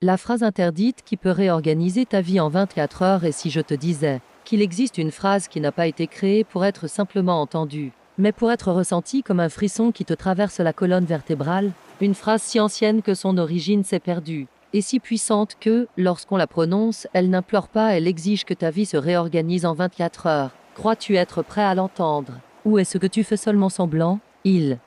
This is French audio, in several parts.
La phrase interdite qui peut réorganiser ta vie en 24 heures. Et si je te disais qu'il existe une phrase qui n'a pas été créée pour être simplement entendue, mais pour être ressentie comme un frisson qui te traverse la colonne vertébrale, une phrase si ancienne que son origine s'est perdue, et si puissante que, lorsqu'on la prononce, elle n'implore pas, elle exige que ta vie se réorganise en 24 heures. Crois-tu être prêt à l'entendre? Ou est-ce que tu fais seulement semblant? Il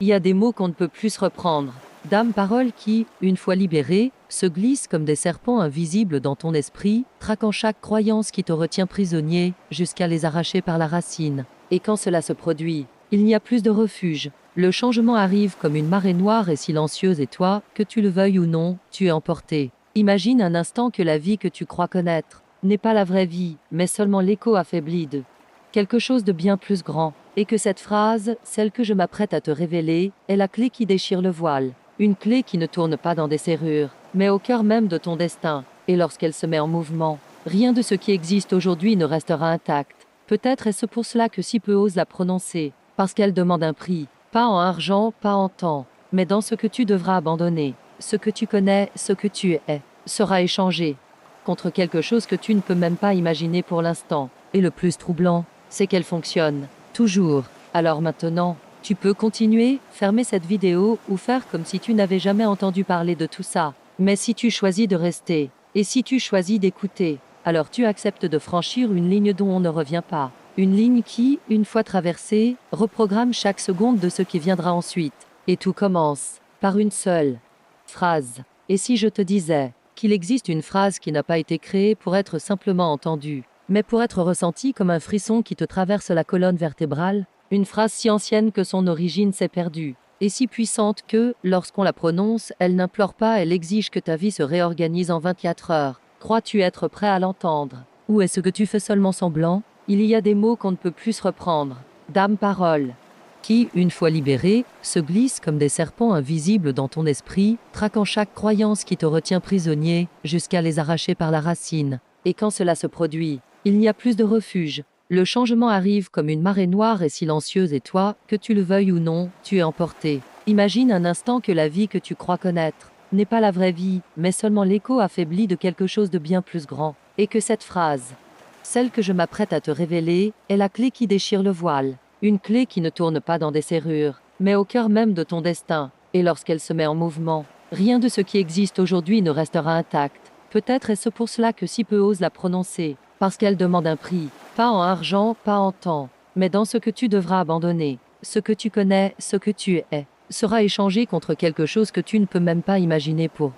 y a des mots qu'on ne peut plus reprendre. D'âmes paroles qui, une fois libérées, se glissent comme des serpents invisibles dans ton esprit, traquant chaque croyance qui te retient prisonnier, jusqu'à les arracher par la racine. Et quand cela se produit, il n'y a plus de refuge. Le changement arrive comme une marée noire et silencieuse et toi, que tu le veuilles ou non, tu es emporté. Imagine un instant que la vie que tu crois connaître n'est pas la vraie vie, mais seulement l'écho affaibli de quelque chose de bien plus grand, et que cette phrase, celle que je m'apprête à te révéler, est la clé qui déchire le voile. Une clé qui ne tourne pas dans des serrures, mais au cœur même de ton destin, et lorsqu'elle se met en mouvement, rien de ce qui existe aujourd'hui ne restera intact. Peut-être est-ce pour cela que si peu osent la prononcer, parce qu'elle demande un prix, pas en argent, pas en temps, mais dans ce que tu devras abandonner. Ce que tu connais, ce que tu es, sera échangé contre quelque chose que tu ne peux même pas imaginer pour l'instant. Et le plus troublant, c'est qu'elle fonctionne, toujours. Alors maintenant, tu peux continuer, fermer cette vidéo ou faire comme si tu n'avais jamais entendu parler de tout ça. Mais si tu choisis de rester, et si tu choisis d'écouter, alors tu acceptes de franchir une ligne dont on ne revient pas. Une ligne qui, une fois traversée, reprogramme chaque seconde de ce qui viendra ensuite. Et tout commence par une seule phrase. Et si je te disais qu'il existe une phrase qui n'a pas été créée pour être simplement entendue, mais pour être ressentie comme un frisson qui te traverse la colonne vertébrale, une phrase si ancienne que son origine s'est perdue, et si puissante que, lorsqu'on la prononce, elle n'implore pas, elle exige que ta vie se réorganise en 24 heures. Crois-tu être prêt à l'entendre? Ou est-ce que tu fais seulement semblant? Il y a des mots qu'on ne peut plus reprendre. D'âmes paroles qui, une fois libérés, se glissent comme des serpents invisibles dans ton esprit, traquant chaque croyance qui te retient prisonnier, jusqu'à les arracher par la racine. Et quand cela se produit, il n'y a plus de refuge. Le changement arrive comme une marée noire et silencieuse et toi, que tu le veuilles ou non, tu es emporté. Imagine un instant que la vie que tu crois connaître n'est pas la vraie vie, mais seulement l'écho affaibli de quelque chose de bien plus grand. Et que cette phrase, celle que je m'apprête à te révéler, est la clé qui déchire le voile. Une clé qui ne tourne pas dans des serrures, mais au cœur même de ton destin. Et lorsqu'elle se met en mouvement, rien de ce qui existe aujourd'hui ne restera intact. Peut-être est-ce pour cela que si peu osent la prononcer, parce qu'elle demande un prix, pas en argent, pas en temps, mais dans ce que tu devras abandonner. Ce que tu connais, ce que tu es, sera échangé contre quelque chose que tu ne peux même pas imaginer pour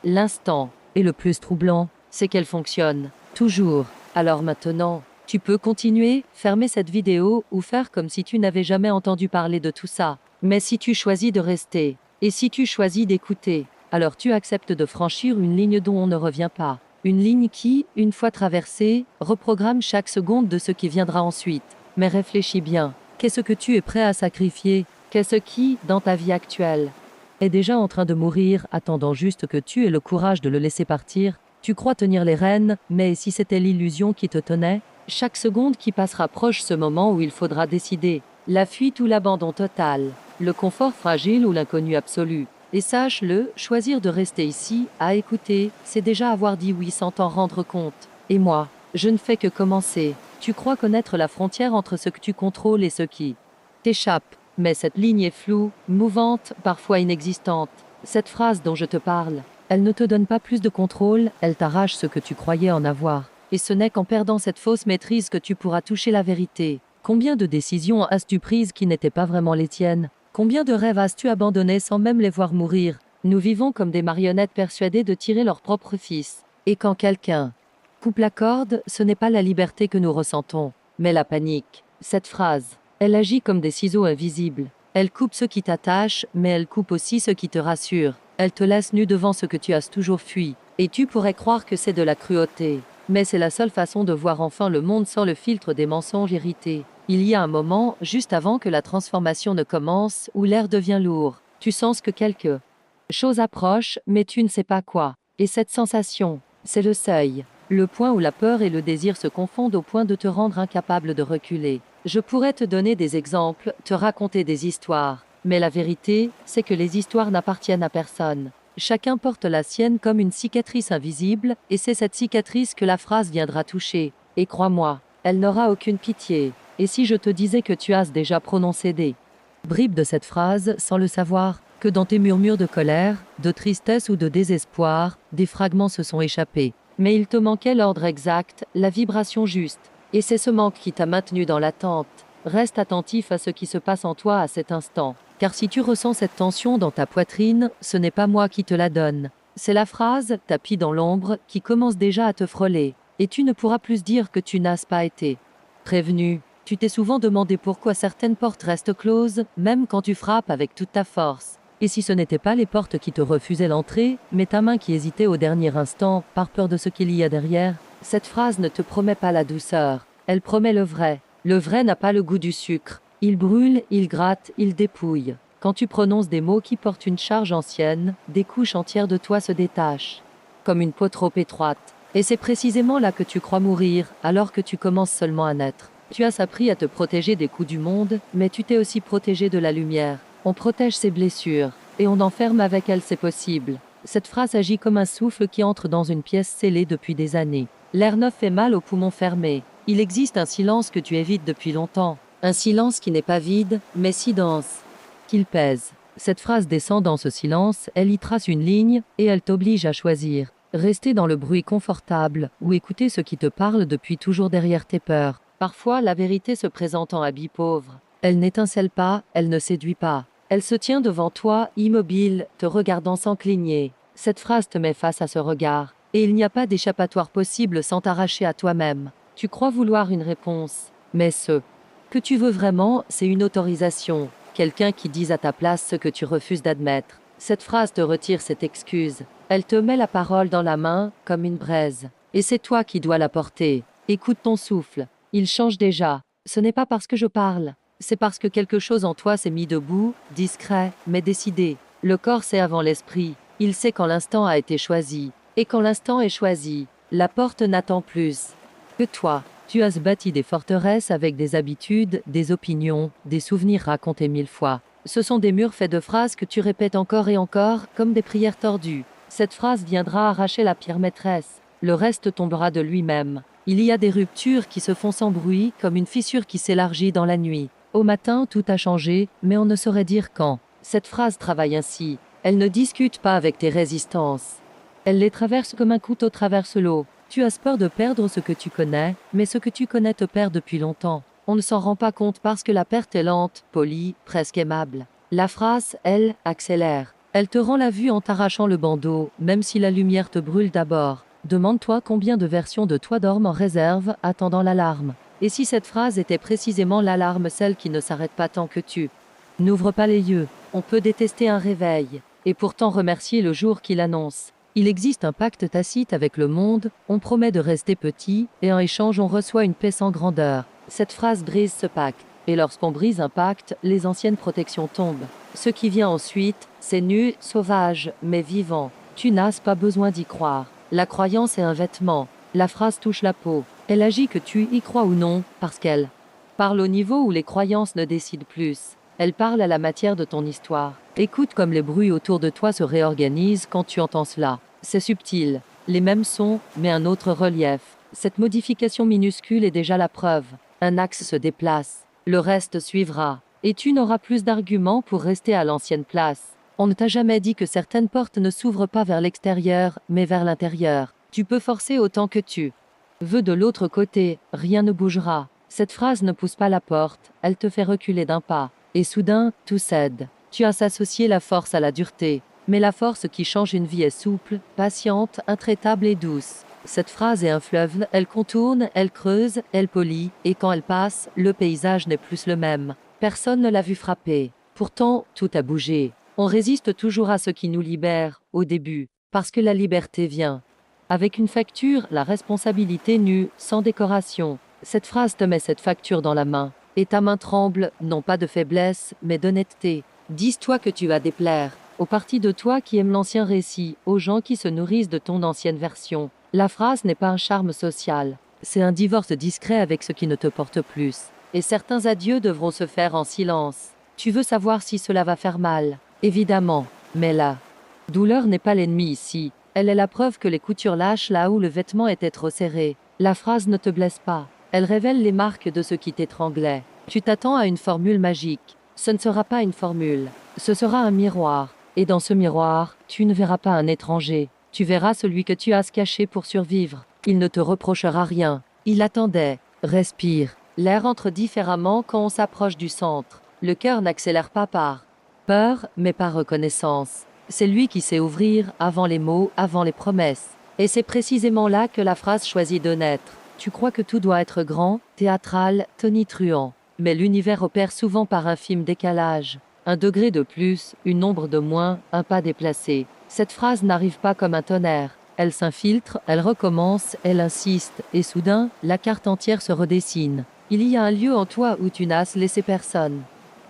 l'instant. Et le plus troublant, c'est qu'elle fonctionne, toujours. Alors maintenant, tu peux continuer, fermer cette vidéo ou faire comme si tu n'avais jamais entendu parler de tout ça. Mais si tu choisis de rester, et si tu choisis d'écouter, alors tu acceptes de franchir une ligne dont on ne revient pas. Une ligne qui, une fois traversée, reprogramme chaque seconde de ce qui viendra ensuite. Mais réfléchis bien, qu'est-ce que tu es prêt à sacrifier? Qu'est-ce qui, dans ta vie actuelle, est déjà en train de mourir, attendant juste que tu aies le courage de le laisser partir? Tu crois tenir les rênes, mais si c'était l'illusion qui te tenait? Chaque seconde qui passe rapproche ce moment où il faudra décider. La fuite ou l'abandon total. Le confort fragile ou l'inconnu absolu. Et sache-le, choisir de rester ici, à écouter, c'est déjà avoir dit oui sans t'en rendre compte. Et moi, je ne fais que commencer. Tu crois connaître la frontière entre ce que tu contrôles et ce qui t'échappe. Mais cette ligne est floue, mouvante, parfois inexistante. Cette phrase dont je te parle, elle ne te donne pas plus de contrôle, elle t'arrache ce que tu croyais en avoir. Et ce n'est qu'en perdant cette fausse maîtrise que tu pourras toucher la vérité. Combien de décisions as-tu prises qui n'étaient pas vraiment les tiennes? Combien de rêves as-tu abandonnés sans même les voir mourir? Nous vivons comme des marionnettes persuadées de tirer leur propre fils. Et quand quelqu'un coupe la corde, ce n'est pas la liberté que nous ressentons, mais la panique. Cette phrase, elle agit comme des ciseaux invisibles. Elle coupe ce qui t'attache, mais elle coupe aussi ce qui te rassure. Elle te laisse nu devant ce que tu as toujours fui. Et tu pourrais croire que c'est de la cruauté. Mais c'est la seule façon de voir enfin le monde sans le filtre des mensonges irrités. Il y a un moment, juste avant que la transformation ne commence, où l'air devient lourd. Tu sens que quelque chose approche, mais tu ne sais pas quoi. Et cette sensation, c'est le seuil. Le point où la peur et le désir se confondent au point de te rendre incapable de reculer. Je pourrais te donner des exemples, te raconter des histoires. Mais la vérité, c'est que les histoires n'appartiennent à personne. Chacun porte la sienne comme une cicatrice invisible, et c'est cette cicatrice que la phrase viendra toucher. Et crois-moi, elle n'aura aucune pitié. Et si je te disais que tu as déjà prononcé des bribes de cette phrase, sans le savoir, que dans tes murmures de colère, de tristesse ou de désespoir, des fragments se sont échappés. Mais il te manquait l'ordre exact, la vibration juste. Et c'est ce manque qui t'a maintenu dans l'attente. Reste attentif à ce qui se passe en toi à cet instant. Car si tu ressens cette tension dans ta poitrine, ce n'est pas moi qui te la donne. C'est la phrase, tapis dans l'ombre, qui commence déjà à te frôler. Et tu ne pourras plus dire que tu n'as pas été prévenu. Tu t'es souvent demandé pourquoi certaines portes restent closes, même quand tu frappes avec toute ta force. Et si ce n'était pas les portes qui te refusaient l'entrée, mais ta main qui hésitait au dernier instant, par peur de ce qu'il y a derrière, cette phrase ne te promet pas la douceur. Elle promet le vrai. Le vrai n'a pas le goût du sucre. Il brûle, il gratte, il dépouille. Quand tu prononces des mots qui portent une charge ancienne, des couches entières de toi se détachent, comme une peau trop étroite. Et c'est précisément là que tu crois mourir, alors que tu commences seulement à naître. Tu as appris à te protéger des coups du monde, mais tu t'es aussi protégé de la lumière. On protège ses blessures, et on enferme avec elles ses possibles. Cette phrase agit comme un souffle qui entre dans une pièce scellée depuis des années. L'air neuf fait mal aux poumons fermés. Il existe un silence que tu évites depuis longtemps. Un silence qui n'est pas vide, mais si dense qu'il pèse. Cette phrase descend dans ce silence, elle y trace une ligne, et elle t'oblige à choisir. Rester dans le bruit confortable, ou écouter ce qui te parle depuis toujours derrière tes peurs. Parfois, la vérité se présente en habit pauvre. Elle n'étincelle pas, elle ne séduit pas. Elle se tient devant toi, immobile, te regardant sans cligner. Cette phrase te met face à ce regard. Et il n'y a pas d'échappatoire possible sans t'arracher à toi-même. Tu crois vouloir une réponse, mais ce que tu veux vraiment, c'est une autorisation. Quelqu'un qui dise à ta place ce que tu refuses d'admettre. Cette phrase te retire cette excuse. Elle te met la parole dans la main, comme une braise. Et c'est toi qui dois la porter. Écoute ton souffle. Il change déjà. Ce n'est pas parce que je parle. C'est parce que quelque chose en toi s'est mis debout, discret, mais décidé. Le corps sait avant l'esprit. Il sait quand l'instant a été choisi. Et quand l'instant est choisi, la porte n'attend plus que toi. Tu as bâti des forteresses avec des habitudes, des opinions, des souvenirs racontés 1000 fois. Ce sont des murs faits de phrases que tu répètes encore et encore, comme des prières tordues. Cette phrase viendra arracher la pierre maîtresse. Le reste tombera de lui-même. Il y a des ruptures qui se font sans bruit, comme une fissure qui s'élargit dans la nuit. Au matin, tout a changé, mais on ne saurait dire quand. Cette phrase travaille ainsi. Elle ne discute pas avec tes résistances. Elle les traverse comme un couteau traverse l'eau. Tu as peur de perdre ce que tu connais, mais ce que tu connais te perd depuis longtemps. On ne s'en rend pas compte parce que la perte est lente, polie, presque aimable. La phrase, elle, accélère. Elle te rend la vue en t'arrachant le bandeau, même si la lumière te brûle d'abord. Demande-toi combien de versions de toi dorment en réserve, attendant l'alarme. Et si cette phrase était précisément l'alarme, celle qui ne s'arrête pas tant que tu n'ouvres pas les yeux, on peut détester un réveil, et pourtant remercier le jour qui l'annonce. Il existe un pacte tacite avec le monde, on promet de rester petit, et en échange on reçoit une paix sans grandeur. Cette phrase brise ce pacte, et lorsqu'on brise un pacte, les anciennes protections tombent. Ce qui vient ensuite, c'est nu, sauvage, mais vivant. Tu n'as pas besoin d'y croire. La croyance est un vêtement. La phrase touche la peau. Elle agit que tu y crois ou non, parce qu'elle parle au niveau où les croyances ne décident plus. Elle parle à la matière de ton histoire. Écoute comme les bruits autour de toi se réorganisent quand tu entends cela. C'est subtil. Les mêmes sons, mais un autre relief. Cette modification minuscule est déjà la preuve. Un axe se déplace. Le reste suivra. Et tu n'auras plus d'arguments pour rester à l'ancienne place. On ne t'a jamais dit que certaines portes ne s'ouvrent pas vers l'extérieur, mais vers l'intérieur. Tu peux forcer autant que tu veux de l'autre côté, rien ne bougera. Cette phrase ne pousse pas la porte, elle te fait reculer d'un pas. Et soudain, tout cède. Tu as associé la force à la dureté. Mais la force qui change une vie est souple, patiente, intraitable et douce. Cette phrase est un fleuve, elle contourne, elle creuse, elle polie, et quand elle passe, le paysage n'est plus le même. Personne ne l'a vu frapper. Pourtant, tout a bougé. On résiste toujours à ce qui nous libère, au début, parce que la liberté vient avec une facture, la responsabilité nue, sans décoration. Cette phrase te met cette facture dans la main. Et ta main tremble, non pas de faiblesse, mais d'honnêteté. Dis-toi que tu vas déplaire aux parties de toi qui aiment l'ancien récit, aux gens qui se nourrissent de ton ancienne version. La phrase n'est pas un charme social. C'est un divorce discret avec ce qui ne te porte plus. Et certains adieux devront se faire en silence. Tu veux savoir si cela va faire mal. Évidemment. Mais là, Douleur n'est pas l'ennemi ici. Elle est la preuve que les coutures lâchent là où le vêtement était trop serré. La phrase ne te blesse pas. Elle révèle les marques de ce qui t'étranglait. Tu t'attends à une formule magique. Ce ne sera pas une formule. Ce sera un miroir. Et dans ce miroir, tu ne verras pas un étranger. Tu verras celui que tu as caché pour survivre. Il ne te reprochera rien. Il attendait. Respire. L'air entre différemment quand on s'approche du centre. Le cœur n'accélère pas par peur, mais par reconnaissance. C'est lui qui sait ouvrir avant les mots, avant les promesses. Et c'est précisément là que la phrase choisit de naître. Tu crois que tout doit être grand, théâtral, tonitruant. Mais l'univers opère souvent par infime décalage. Un degré de plus, une ombre de moins, un pas déplacé. Cette phrase n'arrive pas comme un tonnerre. Elle s'infiltre, elle recommence, elle insiste, et soudain, la carte entière se redessine. Il y a un lieu en toi où tu n'as laissé personne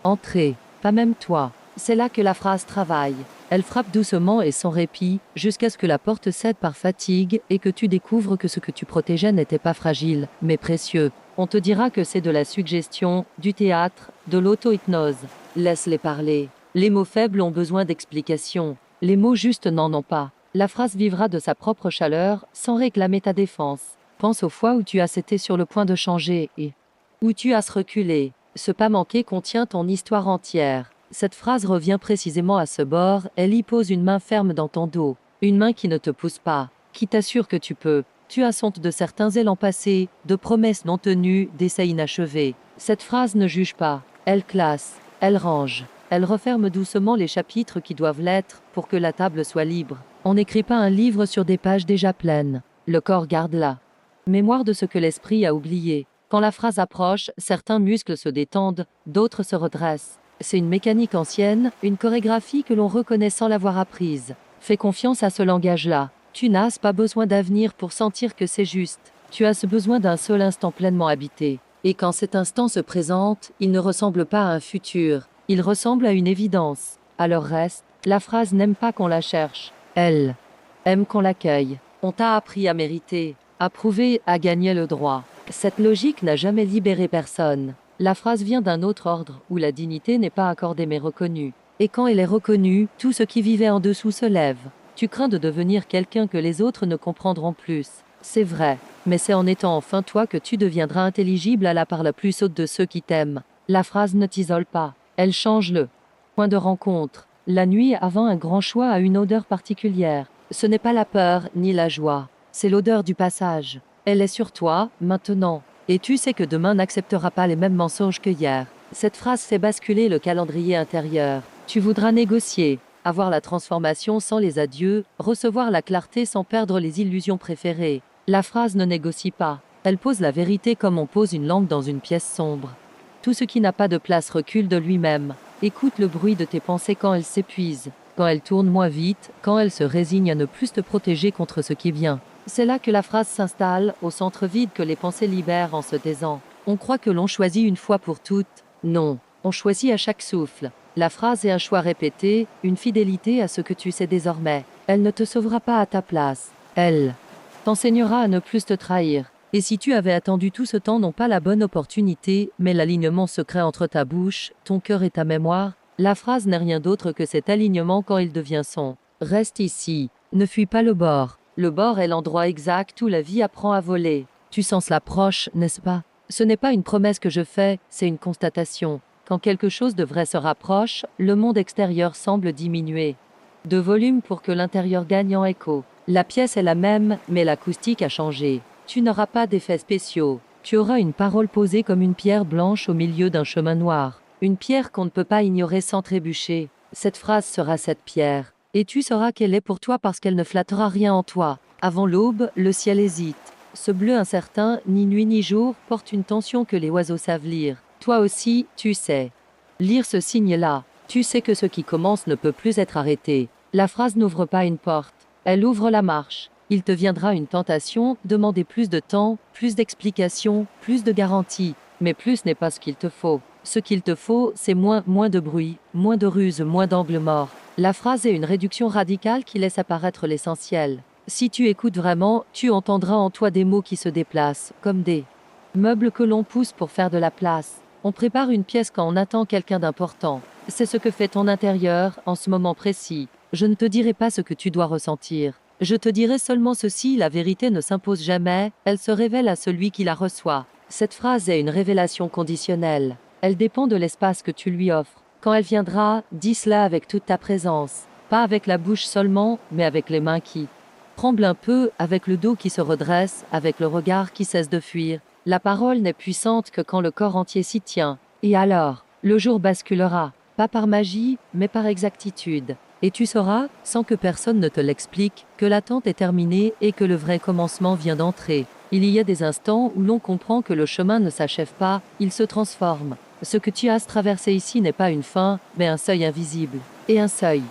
entrer, pas même toi. C'est là que la phrase travaille. Elle frappe doucement et sans répit, jusqu'à ce que la porte cède par fatigue et que tu découvres que ce que tu protégeais n'était pas fragile, mais précieux. On te dira que c'est de la suggestion, du théâtre, de l'auto-hypnose. Laisse-les parler. Les mots faibles ont besoin d'explications. Les mots justes n'en ont pas. La phrase vivra de sa propre chaleur, sans réclamer ta défense. Pense aux fois où tu as été sur le point de changer et où tu as reculé. Ce pas manqué contient ton histoire entière. Cette phrase revient précisément à ce bord, elle y pose une main ferme dans ton dos. Une main qui ne te pousse pas, qui t'assure que tu peux. Tu as honte de certains élans passés, de promesses non tenues, d'essais inachevés. Cette phrase ne juge pas, elle classe, elle range. Elle referme doucement les chapitres qui doivent l'être pour que la table soit libre. On n'écrit pas un livre sur des pages déjà pleines. Le corps garde la mémoire de ce que l'esprit a oublié. Quand la phrase approche, certains muscles se détendent, d'autres se redressent. C'est une mécanique ancienne, une chorégraphie que l'on reconnaît sans l'avoir apprise. Fais confiance à ce langage-là. Tu n'as pas besoin d'avenir pour sentir que c'est juste. Tu as ce besoin d'un seul instant pleinement habité. Et quand cet instant se présente, il ne ressemble pas à un futur. Il ressemble à une évidence. Alors reste, la phrase n'aime pas qu'on la cherche. Elle aime qu'on l'accueille. On t'a appris à mériter, à prouver, à gagner le droit. Cette logique n'a jamais libéré personne. La phrase vient d'un autre ordre, où la dignité n'est pas accordée mais reconnue. Et quand elle est reconnue, tout ce qui vivait en dessous se lève. Tu crains de devenir quelqu'un que les autres ne comprendront plus. C'est vrai, mais c'est en étant enfin toi que tu deviendras intelligible à la part la plus haute de ceux qui t'aiment. La phrase ne t'isole pas, elle change le point de rencontre. La nuit avant un grand choix a une odeur particulière. Ce n'est pas la peur ni la joie, c'est l'odeur du passage. Elle est sur toi, maintenant. Et tu sais que demain n'acceptera pas les mêmes mensonges que hier. Cette phrase fait basculer le calendrier intérieur. Tu voudras négocier, avoir la transformation sans les adieux, recevoir la clarté sans perdre les illusions préférées. La phrase ne négocie pas. Elle pose la vérité comme on pose une lampe dans une pièce sombre. Tout ce qui n'a pas de place recule de lui-même. Écoute le bruit de tes pensées quand elles s'épuisent, quand elles tournent moins vite, quand elles se résignent à ne plus te protéger contre ce qui vient. C'est là que la phrase s'installe, au centre vide que les pensées libèrent en se taisant. On croit que l'on choisit une fois pour toutes. Non, on choisit à chaque souffle. La phrase est un choix répété, une fidélité à ce que tu sais désormais. Elle ne te sauvera pas à ta place. Elle t'enseignera à ne plus te trahir. Et si tu avais attendu tout ce temps non pas la bonne opportunité, mais l'alignement secret entre ta bouche, ton cœur et ta mémoire, la phrase n'est rien d'autre que cet alignement quand il devient son. Reste ici, ne fuis pas le bord. Le bord est l'endroit exact où la vie apprend à voler. Tu sens l'approche, n'est-ce pas? Ce n'est pas une promesse que je fais, c'est une constatation. Quand quelque chose de vrai se rapproche, le monde extérieur semble diminuer de volume pour que l'intérieur gagne en écho. La pièce est la même, mais l'acoustique a changé. Tu n'auras pas d'effets spéciaux. Tu auras une parole posée comme une pierre blanche au milieu d'un chemin noir. Une pierre qu'on ne peut pas ignorer sans trébucher. Cette phrase sera cette pierre. Et tu sauras qu'elle est pour toi parce qu'elle ne flattera rien en toi. Avant l'aube, le ciel hésite. Ce bleu incertain, ni nuit ni jour, porte une tension que les oiseaux savent lire. Toi aussi, tu sais lire ce signe-là. Tu sais que ce qui commence ne peut plus être arrêté. La phrase n'ouvre pas une porte. Elle ouvre la marche. Il te viendra une tentation, demander plus de temps, plus d'explications, plus de garanties. Mais plus n'est pas ce qu'il te faut. Ce qu'il te faut, c'est moins de bruit, moins de ruse, moins d'angle mort. La phrase est une réduction radicale qui laisse apparaître l'essentiel. Si tu écoutes vraiment, tu entendras en toi des mots qui se déplacent, comme des meubles que l'on pousse pour faire de la place. On prépare une pièce quand on attend quelqu'un d'important. C'est ce que fait ton intérieur en ce moment précis. Je ne te dirai pas ce que tu dois ressentir. Je te dirai seulement ceci, la vérité ne s'impose jamais, elle se révèle à celui qui la reçoit. Cette phrase est une révélation conditionnelle. Elle dépend de l'espace que tu lui offres. Quand elle viendra, dis cela avec toute ta présence. Pas avec la bouche seulement, mais avec les mains qui tremblent un peu, avec le dos qui se redresse, avec le regard qui cesse de fuir. La parole n'est puissante que quand le corps entier s'y tient. Et alors, le jour basculera, pas par magie, mais par exactitude. Et tu sauras, sans que personne ne te l'explique, que l'attente est terminée et que le vrai commencement vient d'entrer. Il y a des instants où l'on comprend que le chemin ne s'achève pas, il se transforme. Ce que tu as traversé ici n'est pas une fin, mais un seuil invisible. Et un seuil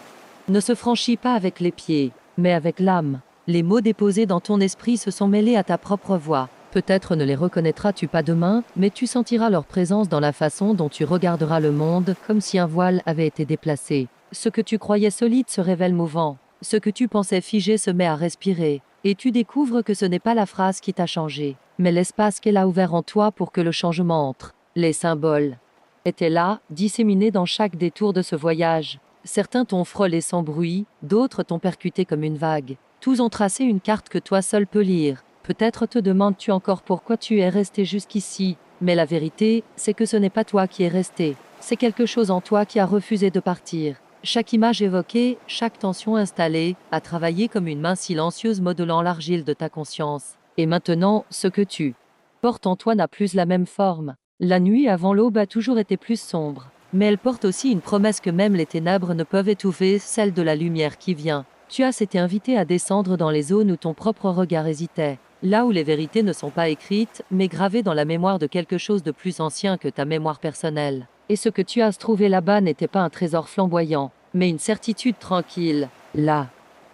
ne se franchit pas avec les pieds, mais avec l'âme. Les mots déposés dans ton esprit se sont mêlés à ta propre voix. Peut-être ne les reconnaîtras-tu pas demain, mais tu sentiras leur présence dans la façon dont tu regarderas le monde, comme si un voile avait été déplacé. Ce que tu croyais solide se révèle mouvant. Ce que tu pensais figé se met à respirer. Et tu découvres que ce n'est pas la phrase qui t'a changé, mais l'espace qu'elle a ouvert en toi pour que le changement entre. Les symboles étaient là, disséminés dans chaque détour de ce voyage. Certains t'ont frôlé sans bruit, d'autres t'ont percuté comme une vague. Tous ont tracé une carte que toi seul peux lire. Peut-être te demandes-tu encore pourquoi tu es resté jusqu'ici, mais la vérité, c'est que ce n'est pas toi qui es resté. C'est quelque chose en toi qui a refusé de partir. Chaque image évoquée, chaque tension installée, a travaillé comme une main silencieuse modelant l'argile de ta conscience. Et maintenant, ce que tu portes en toi n'a plus la même forme. La nuit avant l'aube a toujours été plus sombre, mais elle porte aussi une promesse que même les ténèbres ne peuvent étouffer, celle de la lumière qui vient. Tu as été invité à descendre dans les zones où ton propre regard hésitait. Là où les vérités ne sont pas écrites, mais gravées dans la mémoire de quelque chose de plus ancien que ta mémoire personnelle. Et ce que tu as trouvé là-bas n'était pas un trésor flamboyant, mais une certitude tranquille. Là.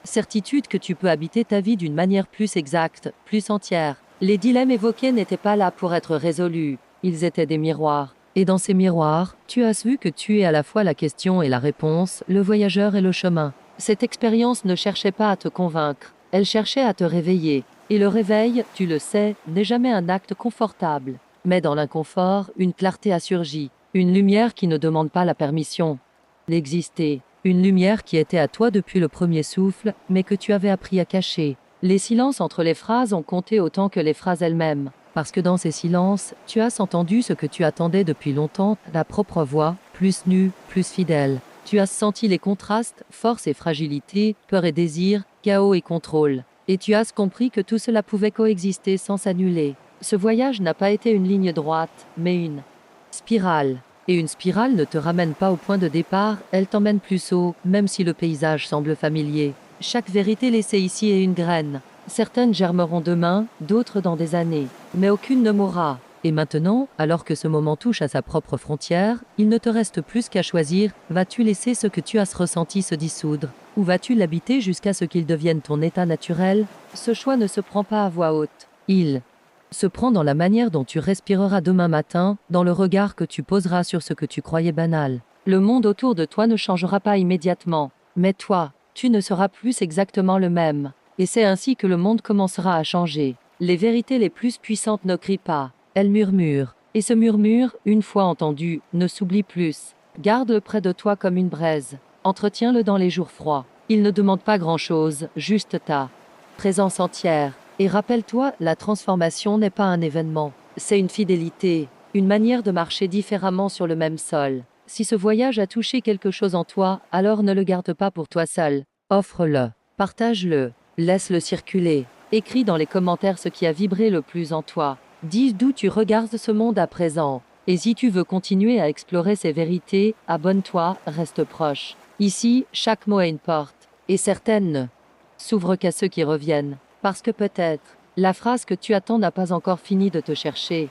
Certitude que tu peux habiter ta vie d'une manière plus exacte, plus entière. Les dilemmes évoqués n'étaient pas là pour être résolus, ils étaient des miroirs. Et dans ces miroirs, tu as vu que tu es à la fois la question et la réponse, le voyageur et le chemin. Cette expérience ne cherchait pas à te convaincre, elle cherchait à te réveiller. Et le réveil, tu le sais, n'est jamais un acte confortable. Mais dans l'inconfort, une clarté a surgi, une lumière qui ne demande pas la permission d'exister, une lumière qui était à toi depuis le premier souffle, mais que tu avais appris à cacher. Les silences entre les phrases ont compté autant que les phrases elles-mêmes, parce que dans ces silences, tu as entendu ce que tu attendais depuis longtemps, ta propre voix, plus nue, plus fidèle. Tu as senti les contrastes, force et fragilité, peur et désir, chaos et contrôle. Et tu as compris que tout cela pouvait coexister sans s'annuler. Ce voyage n'a pas été une ligne droite, mais une spirale. Et une spirale ne te ramène pas au point de départ, elle t'emmène plus haut, même si le paysage semble familier. Chaque vérité laissée ici est une graine. Certaines germeront demain, d'autres dans des années. Mais aucune ne mourra. Et maintenant, alors que ce moment touche à sa propre frontière, il ne te reste plus qu'à choisir, vas-tu laisser ce que tu as ressenti se dissoudre, ou vas-tu l'habiter jusqu'à ce qu'il devienne ton état naturel? Ce choix ne se prend pas à voix haute. Il se prend dans la manière dont tu respireras demain matin, dans le regard que tu poseras sur ce que tu croyais banal. Le monde autour de toi ne changera pas immédiatement, mais toi, tu ne seras plus exactement le même. Et c'est ainsi que le monde commencera à changer. Les vérités les plus puissantes ne crient pas. Elle murmure, et ce murmure, une fois entendu, ne s'oublie plus. Garde-le près de toi comme une braise. Entretiens-le dans les jours froids. Il ne demande pas grand-chose, juste ta présence entière. Et rappelle-toi, la transformation n'est pas un événement. C'est une fidélité, une manière de marcher différemment sur le même sol. Si ce voyage a touché quelque chose en toi, alors ne le garde pas pour toi seul. Offre-le, partage-le, laisse-le circuler. Écris dans les commentaires ce qui a vibré le plus en toi. Dis d'où tu regardes ce monde à présent. Et si tu veux continuer à explorer ces vérités, abonne-toi, reste proche. Ici, chaque mot a une porte, et certaines ne s'ouvrent qu'à ceux qui reviennent. Parce que peut-être, la phrase que tu attends n'a pas encore fini de te chercher.